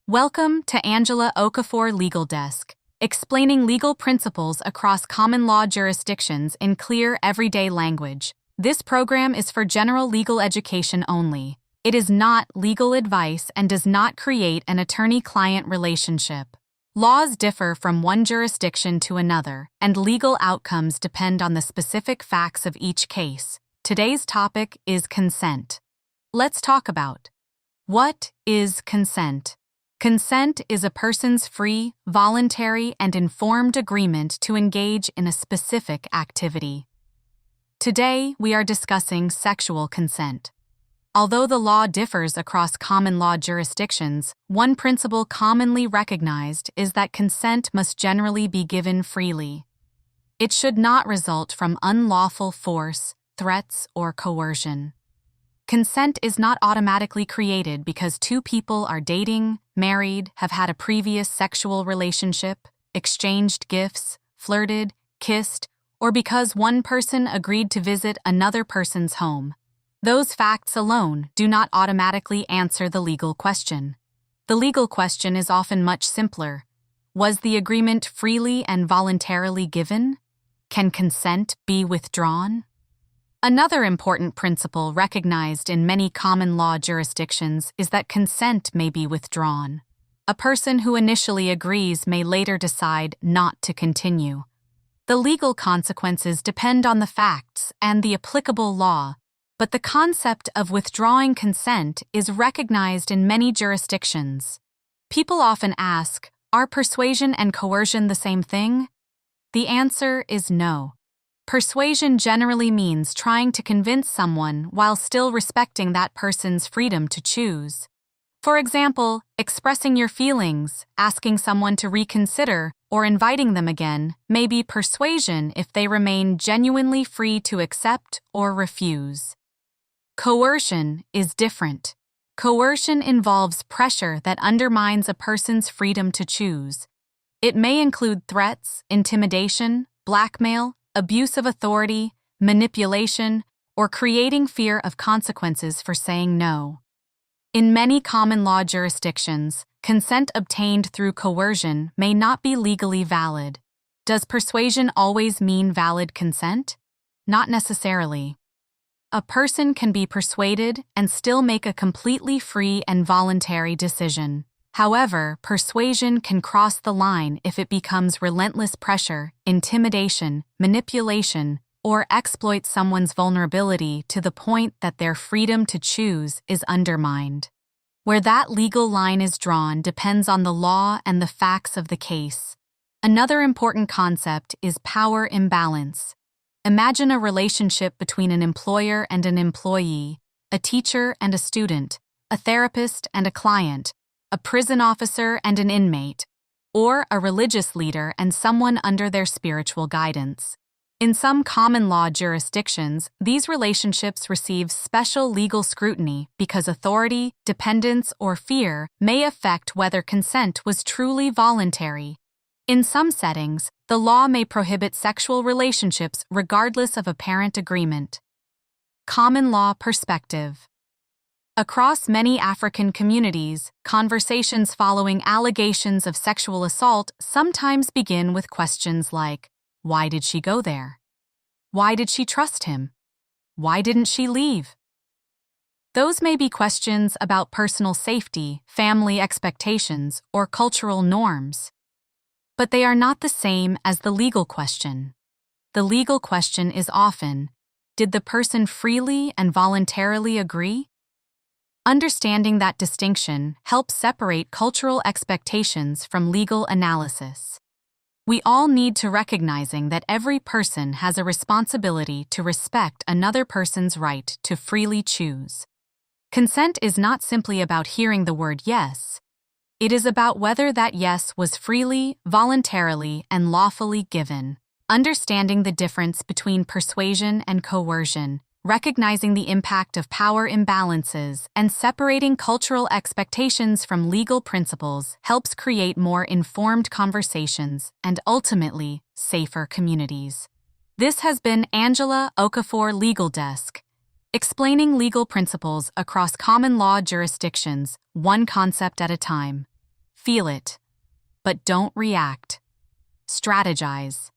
Welcome to Angela Okafor Legal Desk, explaining legal principles across common law jurisdictions in clear, everyday language. This program is for general legal education only. It is not legal advice and does not create an attorney-client relationship. Laws differ from one jurisdiction to another, and legal outcomes depend on the specific facts of each case. Today's topic is consent. Let's talk about what is consent. Consent is a person's free, voluntary, and informed agreement to engage in a specific activity. Today, we are discussing sexual consent. Although the law differs across common law jurisdictions, one principle commonly recognized is that consent must generally be given freely. It should not result from unlawful force, threats, or coercion. Consent is not automatically created because two people are dating, married, have had a previous sexual relationship, exchanged gifts, flirted, kissed, or because one person agreed to visit another person's home. Those facts alone do not automatically answer the legal question. The legal question is often much simpler. Was the agreement freely and voluntarily given? Can consent be withdrawn? Another important principle recognized in many common law jurisdictions is that consent may be withdrawn. A person who initially agrees may later decide not to continue. The legal consequences depend on the facts and the applicable law, but the concept of withdrawing consent is recognized in many jurisdictions. People often ask, are persuasion and coercion the same thing? The answer is no. Persuasion generally means trying to convince someone while still respecting that person's freedom to choose. For example, expressing your feelings, asking someone to reconsider, or inviting them again may be persuasion if they remain genuinely free to accept or refuse. Coercion is different. Coercion involves pressure that undermines a person's freedom to choose. It may include threats, intimidation, blackmail, abuse of authority, manipulation, or creating fear of consequences for saying no. In many common law jurisdictions, consent obtained through coercion may not be legally valid. Does persuasion always mean valid consent? Not necessarily. A person can be persuaded and still make a completely free and voluntary decision. However, persuasion can cross the line if it becomes relentless pressure, intimidation, manipulation, or exploits someone's vulnerability to the point that their freedom to choose is undermined. Where that legal line is drawn depends on the law and the facts of the case. Another important concept is power imbalance. Imagine a relationship between an employer and an employee, a teacher and a student, a therapist and a client, a prison officer and an inmate, or a religious leader and someone under their spiritual guidance. In some common law jurisdictions, these relationships receive special legal scrutiny because authority, dependence, or fear may affect whether consent was truly voluntary. In some settings, the law may prohibit sexual relationships regardless of apparent agreement. Common law perspective. Across many African communities, conversations following allegations of sexual assault sometimes begin with questions like, why did she go there? Why did she trust him? Why didn't she leave? Those may be questions about personal safety, family expectations, or cultural norms. But they are not the same as the legal question. The legal question is often, did the person freely and voluntarily agree? Understanding that distinction helps separate cultural expectations from legal analysis. We all need to recognizing that every person has a responsibility to respect another person's right to freely choose. Consent is not simply about hearing the word yes. It is about whether that yes was freely, voluntarily, and lawfully given. Understanding the difference between persuasion and coercion, recognizing the impact of power imbalances, and separating cultural expectations from legal principles helps create more informed conversations and ultimately safer communities. This has been Angela Okafor Legal Desk, explaining legal principles across common law jurisdictions, one concept at a time. Feel it, but don't react. Strategize.